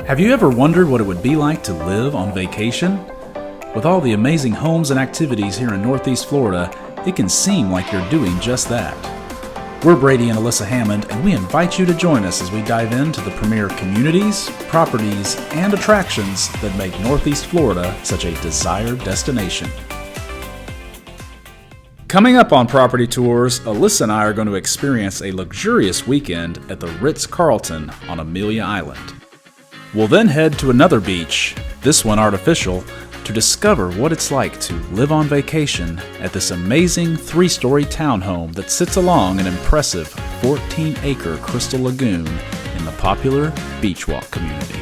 Have you ever wondered what it would be like to live on vacation? With all the amazing homes and activities here in Northeast Florida, it can seem like you're doing just that. We're Brady and Alyssa Hammond, and we invite you to join us as we dive into the premier communities, properties, and attractions that make Northeast Florida such a desired destination. Coming up on Property Tours, Alyssa and I are going to experience a luxurious weekend at the Ritz Carlton on Amelia Island. We'll then head to another beach, this one artificial, to discover what it's like to live on vacation at this amazing 3-story townhome that sits along an impressive 14-acre crystal lagoon in the popular Beachwalk community.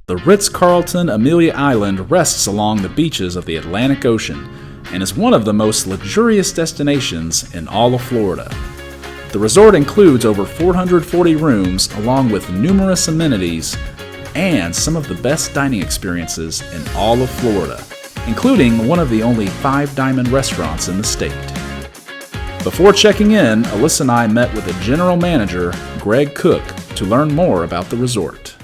The Ritz Carlton Amelia Island rests along the beaches of the Atlantic Ocean and is one of the most luxurious destinations in all of Florida. The resort includes over 440 rooms along with numerous amenities and some of the best dining experiences in all of Florida, including one of the only 5 diamond restaurants in the state. Before checking in, Alyssa and I met with the general manager, Greg Cook, to learn more about the resort.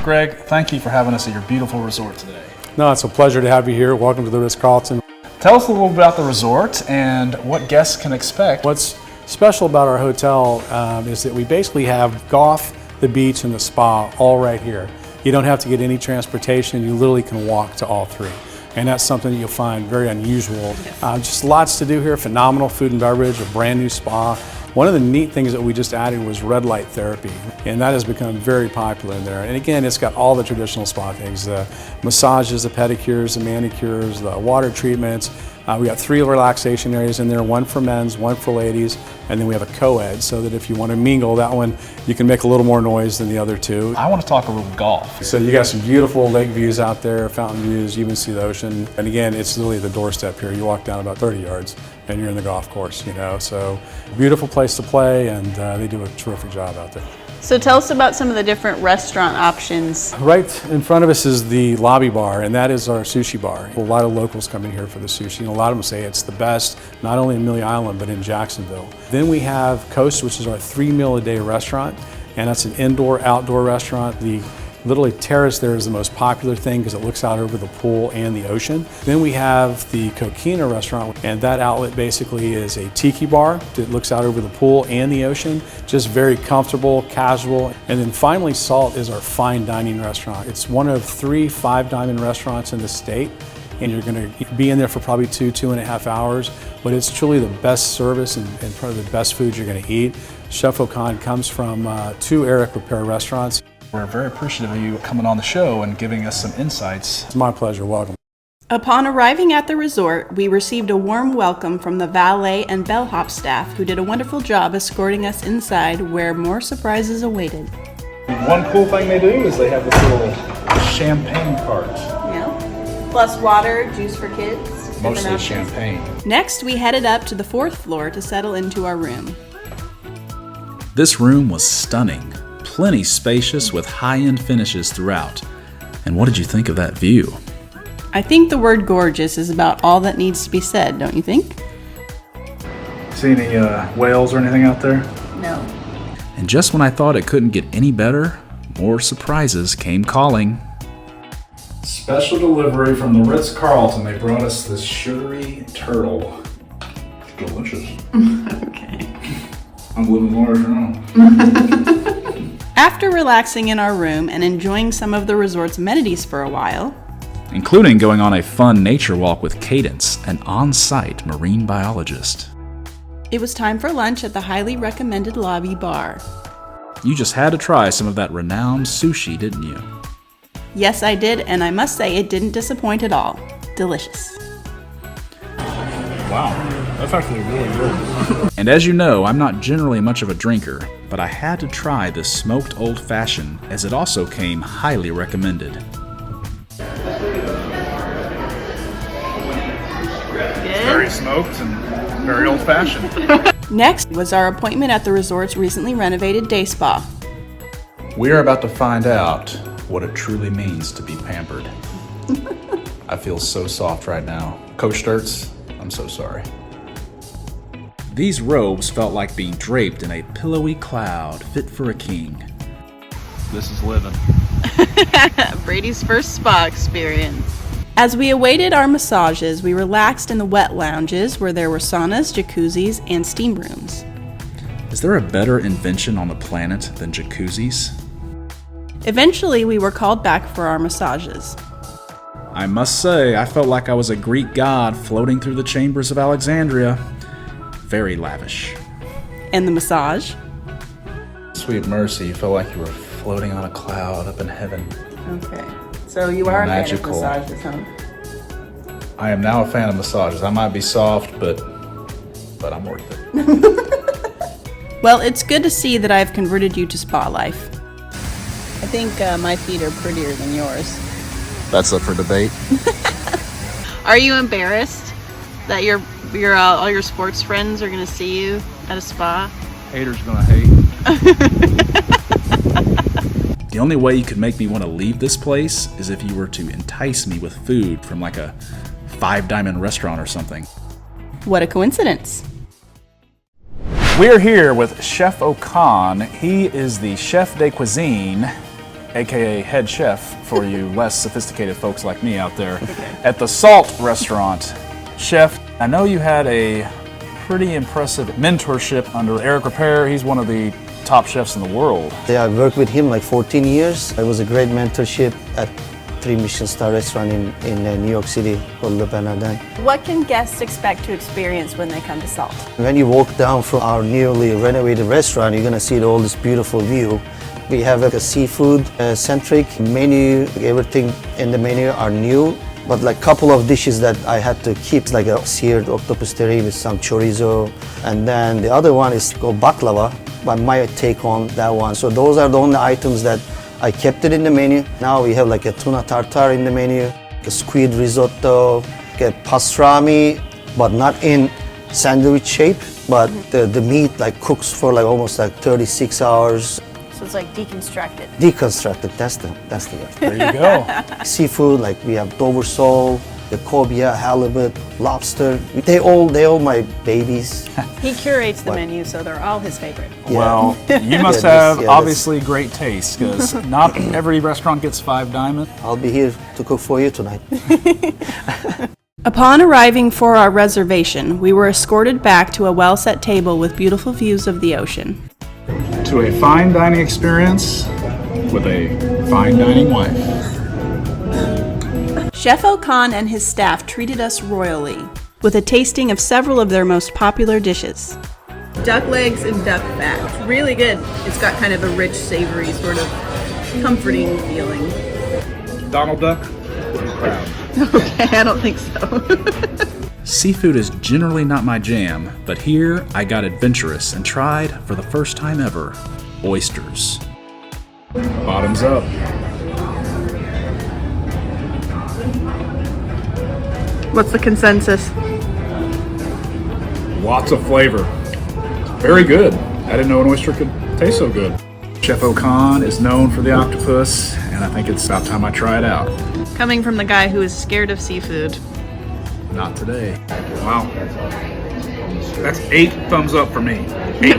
Greg, thank you for having us at your beautiful resort today. No, it's a pleasure to have you here. Welcome to the Ritz Carlton. Tell us a little bit about the resort and what guests can expect. What's special about our hotel is that we basically have golf, the beach, and the spa all right here. You don't have to get any transportation. You literally can walk to all 3. And that's something that you'll find very unusual. Just lots to do here. Phenomenal food and beverage, a brand new spa. One of the neat things that we just added was red light therapy, and that has become very popular in there. And again, it's got all the traditional spa things, the massages, the pedicures, the manicures, the water treatments. We got 3 relaxation areas in there, 1 for men's, 1 for ladies, and then we have a co-ed, so that if you want to mingle, that one, you can make a little more noise than the other 2. I want to talk a little golf. So you got some beautiful lake views out there, fountain views, you even see the ocean. And again, it's really the doorstep here. You walk down about 30 yards and you're in the golf course, so beautiful place to play, and they do a terrific job out there. So tell us about some of the different restaurant options. Right in front of us is the lobby bar, and that is our sushi bar. A lot of locals come in here for the sushi, and a lot of them say it's the best, not only in Amelia Island, but in Jacksonville. Then we have Coast, which is our 3-meal-a-day restaurant, and that's an indoor-outdoor restaurant. The literally terrace there is the most popular thing because it looks out over the pool and the ocean. Then we have the Coquina restaurant, and that outlet basically is a tiki bar that looks out over the pool and the ocean. Just very comfortable, casual. And then finally, Salt is our fine dining restaurant. It's one of 3 5-diamond restaurants in the state, and you're going to be in there for probably 2.5 hours, but it's truly the best service and probably the best food you're going to eat. Chef Okan comes from 2 Eric Repair restaurants. We're very appreciative of you coming on the show and giving us some insights. It's my pleasure. Welcome. Upon arriving at the resort, we received a warm welcome from the valet and bellhop staff, who did a wonderful job escorting us inside where more surprises awaited. One cool thing they do is they have this little champagne cart. Yeah. Plus water, juice for kids. Mostly champagne. Next, we headed up to the 4th floor to settle into our room. This room was stunning. Plenty spacious with high-end finishes throughout. And what did you think of that view? I think the word gorgeous is about all that needs to be said, don't you think? See any whales or anything out there? No. And just when I thought it couldn't get any better, more surprises came calling. Special delivery from the Ritz Carlton. They brought us this sugary turtle. Delicious. Okay. I'm living large now. After relaxing in our room and enjoying some of the resort's amenities for a while, including going on a fun nature walk with Cadence, an on-site marine biologist, it was time for lunch at the highly recommended lobby bar. You just had to try some of that renowned sushi, didn't you? Yes, I did, and I must say it didn't disappoint at all. Delicious. Wow, that's actually really good. And as you know, I'm not generally much of a drinker, but I had to try this smoked old fashioned, as it also came highly recommended. Very smoked and very old fashioned. Next was our appointment at the resort's recently renovated day spa. We're about to find out what it truly means to be pampered. I feel so soft right now. Coach Sturts, I'm so sorry. These robes felt like being draped in a pillowy cloud fit for a king. This is living. Brady's first spa experience. As we awaited our massages, we relaxed in the wet lounges where there were saunas, jacuzzis, and steam rooms. Is there a better invention on the planet than jacuzzis? Eventually, we were called back for our massages. I must say, I felt like I was a Greek god floating through the chambers of Alexandria. Very lavish. And the massage? Sweet mercy, you felt like you were floating on a cloud up in heaven. Okay. So you are Magical. a fan of massages, huh? I am now a fan of massages. I might be soft, but I'm worth it. Well, it's good to see that I've converted you to spa life. I think my feet are prettier than yours. That's up for debate. Are you embarrassed that all your sports friends are going to see you at a spa? Haters gonna hate. The only way you could make me want to leave this place is if you were to entice me with food from like a Five Diamond restaurant or something. What a coincidence. We're here with Chef O'Con. He is the chef de cuisine, aka head chef for you less sophisticated folks like me out there, at the Salt restaurant. Chef, I know you had a pretty impressive mentorship under Eric Repair. He's one of the top chefs in the world. Yeah, I worked with him like 14 years. It was a great mentorship at 3 Michelin star restaurant in New York City called Le Bernardin. What can guests expect to experience when they come to Salt? When you walk down from our newly renovated restaurant, you're gonna see all this beautiful view. We have like a seafood centric menu. Everything in the menu are new, but like couple of dishes that I had to keep, like a seared octopus teriyaki with some chorizo, and then the other one is called baklava, but my take on that one. So those are the only items that I kept it in the menu. Now we have like a tuna tartare in the menu, a squid risotto, a pastrami, but not in sandwich shape, but the meat like cooks for like almost like 36 hours. So it's like deconstructed. Deconstructed, that's the word. There you go. Seafood, like we have Dover sole, the cobia, halibut, lobster. They all my babies. He curates the menu, so they're all his favorite. Well, you must have obviously great taste, because not every restaurant gets 5 Diamond. I'll be here to cook for you tonight. Upon arriving for our reservation, we were escorted back to a well-set table with beautiful views of the ocean. To a fine dining experience with a fine dining wife. Chef O'Con and his staff treated us royally, with a tasting of several of their most popular dishes. Duck legs and duck fat. It's really good. It's got kind of a rich, savory, sort of comforting feeling. Donald Duck, I'm proud. Okay, I don't think so. Seafood is generally not my jam, but here I got adventurous and tried, for the first time ever, oysters. Bottoms up. What's the consensus? Lots of flavor. Very good. I didn't know an oyster could taste so good. Chef O'Con is known for the octopus, and I think it's about time I try it out. Coming from the guy who is scared of seafood. Not today. Wow. That's 8 thumbs up for me. 8.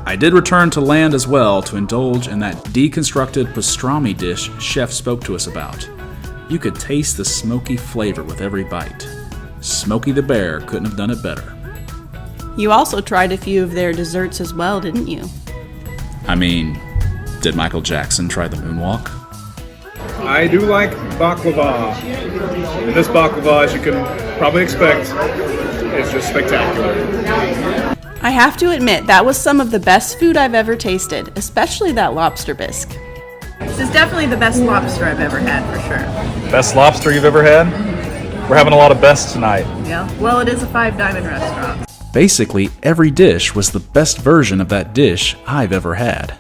I did return to land as well to indulge in that deconstructed pastrami dish Chef spoke to us about. You could taste the smoky flavor with every bite. Smokey the Bear couldn't have done it better. You also tried a few of their desserts as well, didn't you? I mean, did Michael Jackson try the moonwalk? I do like baklava. And this baklava, as you can probably expect, is just spectacular. I have to admit, that was some of the best food I've ever tasted, especially that lobster bisque. This is definitely the best lobster I've ever had, for sure. Best lobster you've ever had? We're having a lot of bests tonight. Yeah, well, it is a 5 Diamond restaurant. Basically, every dish was the best version of that dish I've ever had.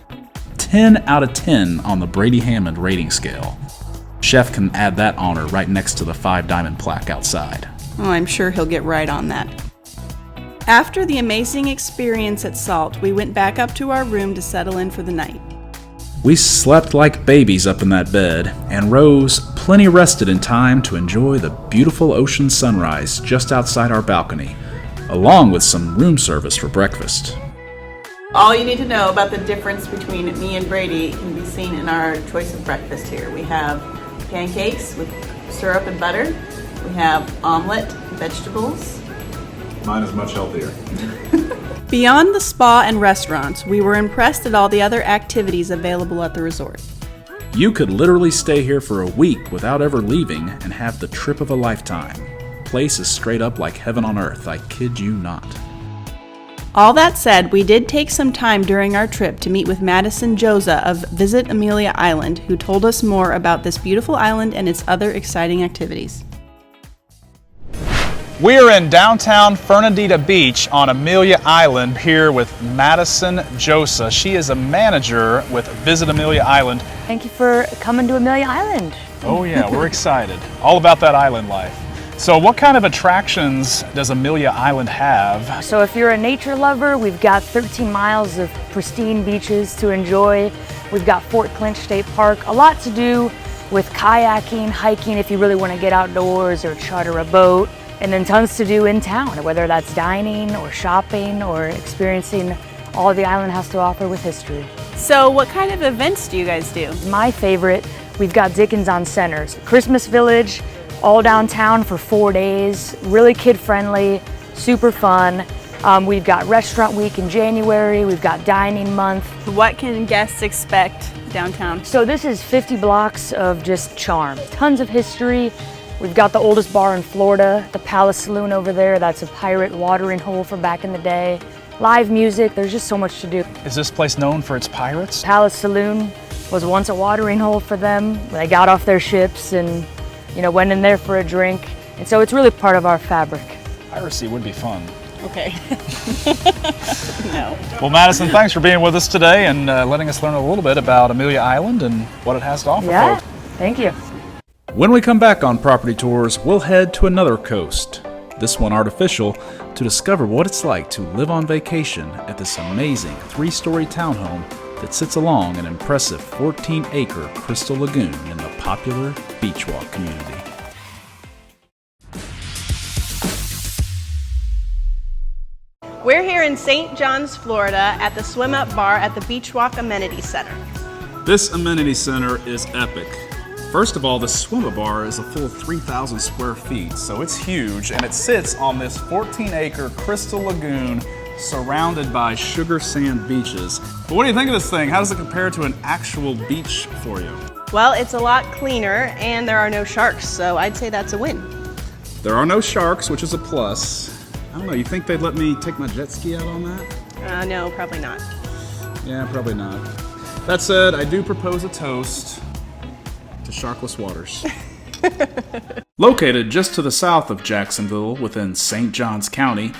10 out of 10 on the Brady Hammond rating scale. Chef can add that honor right next to the 5 Diamond plaque outside. Oh, I'm sure he'll get right on that. After the amazing experience at Salt, we went back up to our room to settle in for the night. We slept like babies up in that bed, and Rose plenty rested in time to enjoy the beautiful ocean sunrise just outside our balcony, along with some room service for breakfast. All you need to know about the difference between me and Brady can be seen in our choice of breakfast here. We have pancakes with syrup and butter. We have omelet, vegetables. Mine is much healthier. Beyond the spa and restaurants, we were impressed at all the other activities available at the resort. You could literally stay here for a week without ever leaving and have the trip of a lifetime. Place is straight up like heaven on earth, I kid you not. All that said, we did take some time during our trip to meet with Madison Josa of Visit Amelia Island, who told us more about this beautiful island and its other exciting activities. We are in downtown Fernandina Beach on Amelia Island here with Madison Josa. She is a manager with Visit Amelia Island. Thank you for coming to Amelia Island. Oh yeah, we're excited. All about that island life. So what kind of attractions does Amelia Island have? So if you're a nature lover, we've got 13 miles of pristine beaches to enjoy. We've got Fort Clinch State Park, a lot to do with kayaking, hiking if you really want to get outdoors or charter a boat. And then tons to do in town, whether that's dining or shopping or experiencing all the island has to offer with history. So what kind of events do you guys do? My favorite, we've got Dickens on Centers, Christmas Village, all downtown for 4 days, really kid-friendly, super fun. We've got Restaurant Week in January, we've got Dining Month. What can guests expect downtown? So this is 50 blocks of just charm, tons of history. We've got the oldest bar in Florida, the Palace Saloon over there. That's a pirate watering hole from back in the day. Live music, there's just so much to do. Is this place known for its pirates? Palace Saloon was once a watering hole for them. They got off their ships and, went in there for a drink. And so it's really part of our fabric. Piracy would be fun. Okay. No. Well, Madison, thanks for being with us today and letting us learn a little bit about Amelia Island and what it has to offer Yeah, folks. thank you. When we come back on Property Tours, we'll head to another coast, this one artificial, to discover what it's like to live on vacation at this amazing 3-story townhome that sits along an impressive 14-acre crystal lagoon in the popular Beachwalk community. We're here in St. John's, Florida at the Swim Up Bar at the Beachwalk Amenity Center. This amenity center is epic. First of all, the swim-up bar is a full 3,000 square feet, so it's huge, and it sits on this 14-acre crystal lagoon surrounded by sugar sand beaches. But what do you think of this thing? How does it compare to an actual beach for you? Well, it's a lot cleaner and there are no sharks, so I'd say that's a win. There are no sharks, which is a plus. I don't know, you think they'd let me take my jet ski out on that? No, probably not. Yeah, probably not. That said, I do propose a toast to sharkless waters. Located just to the south of Jacksonville within St. Johns County,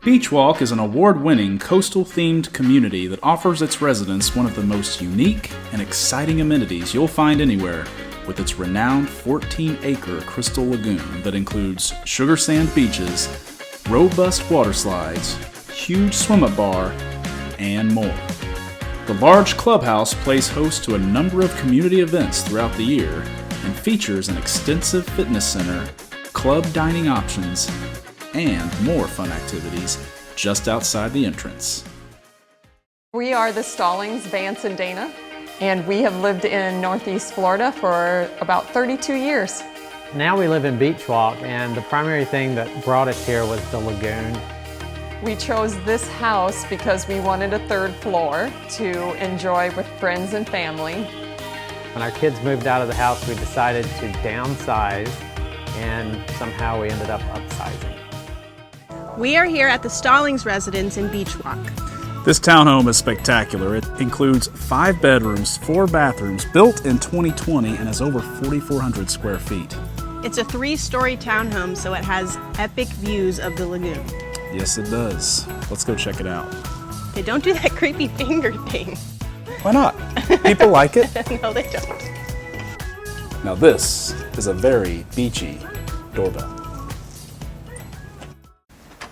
Beachwalk is an award-winning coastal-themed community that offers its residents one of the most unique and exciting amenities you'll find anywhere with its renowned 14-acre crystal lagoon that includes sugar sand beaches, robust water slides, huge swim-up bar, and more. The large clubhouse plays host to a number of community events throughout the year and features an extensive fitness center, club dining options, and more fun activities just outside the entrance. We are the Stallings, Vance, and Dana, and we have lived in Northeast Florida for about 32 years. Now we live in Beachwalk, and the primary thing that brought us here was the lagoon. We chose this house because we wanted a 3rd floor to enjoy with friends and family. When our kids moved out of the house, we decided to downsize, and somehow we ended up upsizing. We are here at the Stallings residence in Beachwalk. This townhome is spectacular. It includes 5 bedrooms, 4 bathrooms, built in 2020 and has over 4,400 square feet. It's a 3-story townhome, so it has epic views of the lagoon. Yes, it does. Let's go check it out. They don't do that creepy finger thing. Why not? People like it. No, they don't. Now this is a very beachy doorbell.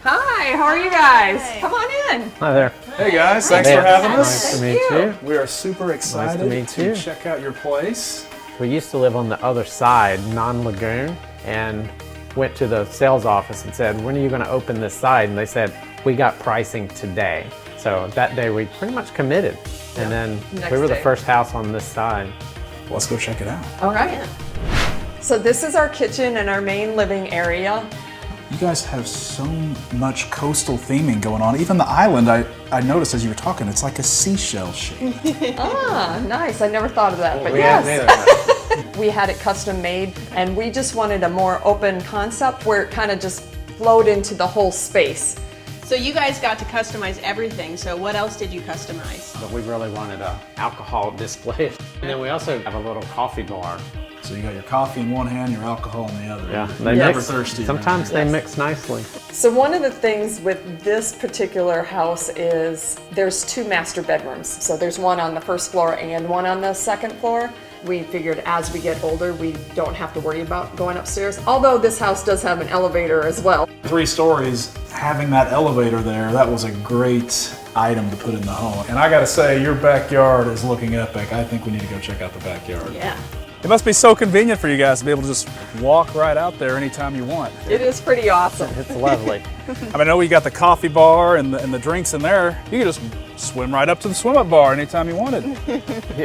Hi, how are you guys? Come on in. Hi there. Hey guys, thanks for having us. Nice to meet you. We are super excited Nice to meet you. check out your place. We used to live on the other side, non-lagoon, and went to the sales office and said, when are you going to open this side? And they said, we got pricing today. So that day we pretty much committed. And then we were the first house on this side. Let's go check it out. All right. So this is our kitchen and our main living area. You guys have so much coastal theming going on. Even the island, I noticed as you were talking, it's like a seashell shape. Ah, nice. I never thought of that, but We yes. had neither. We had it custom made, and we just wanted a more open concept where it kind of just flowed into the whole space. So you guys got to customize everything. So what else did you customize? But we really wanted an alcohol display. And then we also have a little coffee bar. So you got your coffee in one hand, your alcohol in the other. Yeah, You're never thirsty. Sometimes they mix nicely. So one of the things with this particular house is there's 2 master bedrooms. So there's one on the first floor and one on the second floor. We figured as we get older, we don't have to worry about going upstairs. Although this house does have an elevator as well. 3 stories, having that elevator there, that was a great item to put in the home. And I gotta say, your backyard is looking epic. I think we need to go check out the backyard. Yeah. It must be so convenient for you guys to be able to just walk right out there anytime you want. It is pretty awesome. It's lovely. I know you got the coffee bar and the drinks in there. You can just swim right up to the swim-up bar anytime you wanted.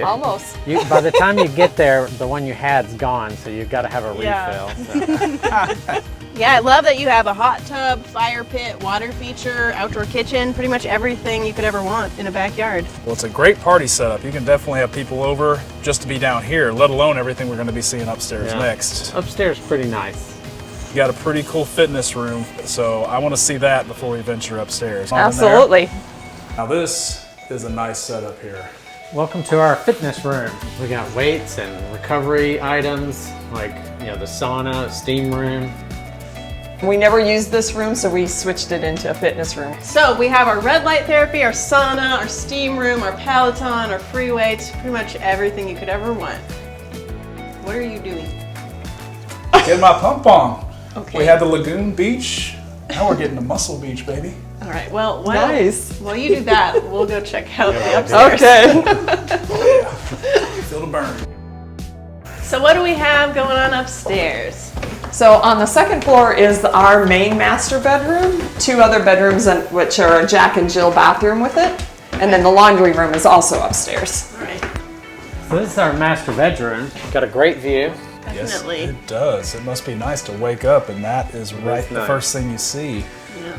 Almost. By the time you get there, the one you had's gone, so you've got to have a Yeah. refill. So. Yeah, I love that you have a hot tub, fire pit, water feature, outdoor kitchen, pretty much everything you could ever want in a backyard. Well, it's a great party setup. You can definitely have people over just to be down here, let alone everything we're going to be seeing upstairs Yeah. next. Upstairs, pretty nice. You got a pretty cool fitness room, so I want to see that before we venture upstairs. On in there. Absolutely. Now this is a nice setup here. Welcome to our fitness room. We got weights and recovery items, like the sauna, steam room. We never used this room, so we switched it into a fitness room. So we have our red light therapy, our sauna, our steam room, our Peloton, our free weights, pretty much everything you could ever want. What are you doing? Get my pump on. Okay. We had the Lagoon Beach. Now we're getting to Muscle Beach, baby. All right, well, Nice. while you do that, we'll go check out the upstairs. Okay. Feel the burn. So what do we have going on upstairs? So on the second floor is our main master bedroom, 2 other bedrooms which are a Jack and Jill bathroom with it, and then the laundry room is also upstairs. All right, So this is our master bedroom. Got a great view. definitely. Yes, it does. It must be nice to wake up and that is right the nice. first thing you see. Yeah.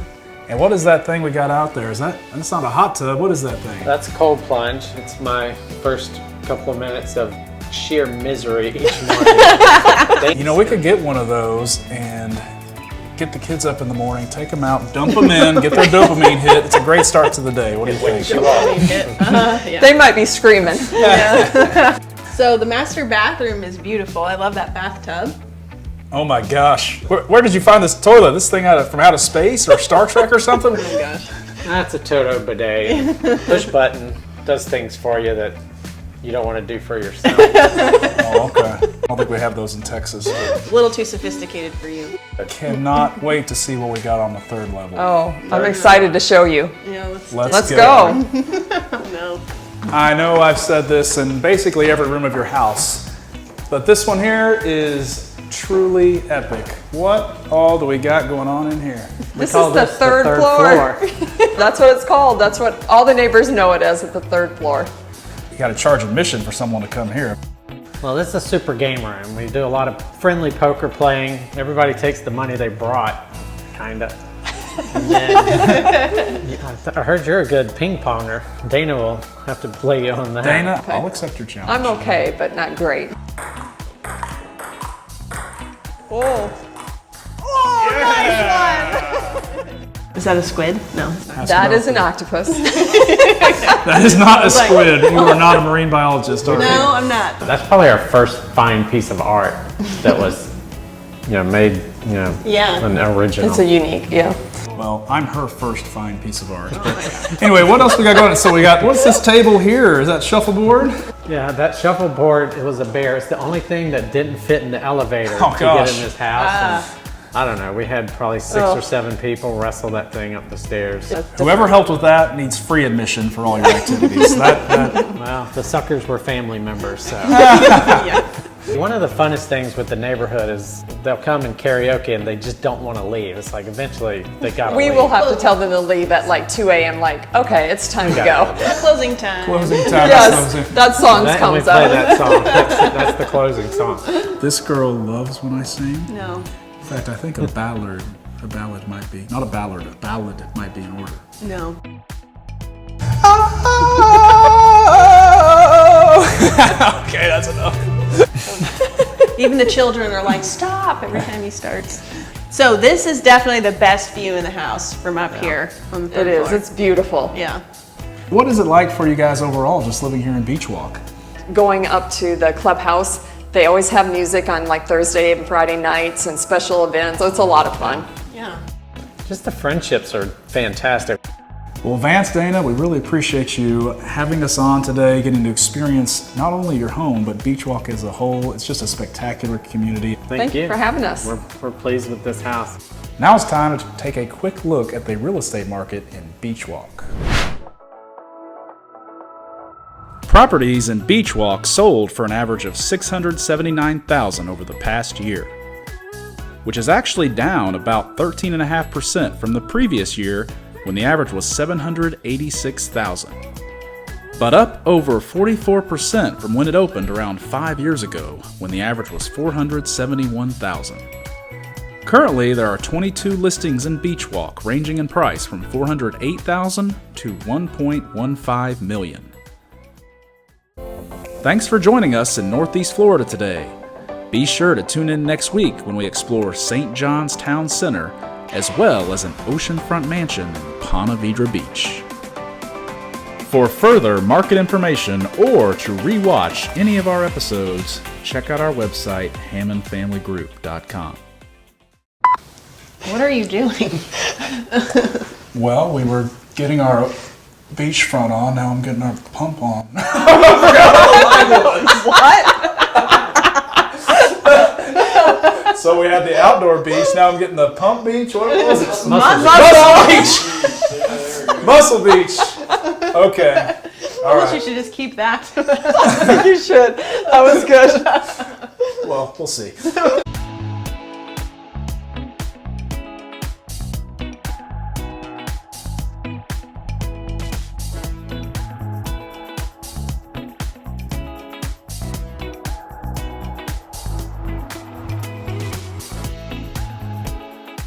And what is that thing we got out there? That's not a hot tub. What is that thing? That's cold plunge. It's my first couple of minutes of sheer misery each morning. You know, we could get one of those and get the kids up in the morning, take them out, dump them in, get their dopamine hit. It's a great start to the day. What do you think? Yeah. They might be screaming. So the master bathroom is beautiful. I love that bathtub. Oh my gosh. Where did you find this toilet? This thing from outer space or Star Trek or something? Oh my gosh. That's a Toto bidet. Push button does things for you that you don't want to do for yourself. Oh, okay. I don't think we have those in Texas. A little too sophisticated for you. I cannot wait to see what we got on the 3rd level. Oh, I'm excited to show you. Yeah, Let's go. No. I know I've said this in basically every room of your house, but this one here is truly epic. What all do we got going on in here? This call is the this third floor. That's what it's called. That's what all the neighbors know it as, at the 3rd floor. You got to charge admission for someone to come here. Well, this is a super game room. We do a lot of friendly poker playing. Everybody takes the money they brought, kinda. And then, I heard you're a good ping ponger. Dana will have to play you on that. Dana, I'll accept your challenge. I'm okay, but not great. Oh. Is that a squid? No. That is an octopus. That is not a squid. You are not a marine biologist, are you? No, I'm not. That's probably our first fine piece of art that was, made, Yeah. an original. It's a unique, yeah. Well, I'm her first fine piece of art. But anyway, what else we got going on? So we got, what's this table here? Is that shuffleboard? Yeah, that shuffleboard, it was a bear. It's the only thing that didn't fit in the elevator to get gosh. in this house. And I don't know, we had probably 6 or 7 people wrestle that thing up the stairs. Whoever helped with that needs free admission for all your activities. Well, the suckers were family members, so. One of the funnest things with the neighborhood is they'll come and karaoke and they just don't want to leave. It's like eventually they gotta We leave. will have to tell them to leave at like 2 a.m. like, okay, it's time to go. Closing time. Closing time. Yes, that song And we comes play up. that song. That's the closing song. This girl loves when I sing. No. In fact, I think a ballad might be, not a ballad might be in order. No. Okay, that's enough. Even the children are like, stop every time he starts. So this is definitely the best view in the house from up here on the third It is, floor. it's beautiful. Yeah. What is it like for you guys overall, just living here in Beachwalk? Going up to the clubhouse, they always have music on like Thursday and Friday nights and special events. So it's a lot of fun. Yeah. Just the friendships are fantastic. Well, Vance, Dana, we really appreciate you having us on today, getting to experience not only your home, but Beachwalk as a whole. It's just a spectacular community. Thank you for having us. We're pleased with this house. Now it's time to take a quick look at the real estate market in Beachwalk. Properties in Beachwalk sold for an average of $679,000 over the past year, which is actually down about 13.5% from the previous year when the average was $786,000, but up over 44% from when it opened around 5 years ago when the average was $471,000. Currently, there are 22 listings in Beachwalk ranging in price from $408,000 to $1.15 million. Thanks for joining us in Northeast Florida today. Be sure to tune in next week when we explore St. John's Town Center as well as an oceanfront mansion in Ponte Vedra Beach. For further market information or to re-watch any of our episodes, check out our website, hammondfamilygroup.com. What are you doing? Well, we were getting our beachfront on, now I'm getting our pump on. What? So we had the outdoor beach, now I'm getting the pump beach. What was it? Muscle Beach! Muscle Beach! Okay. All You right. should just keep that. You should. That was good. Well, we'll see.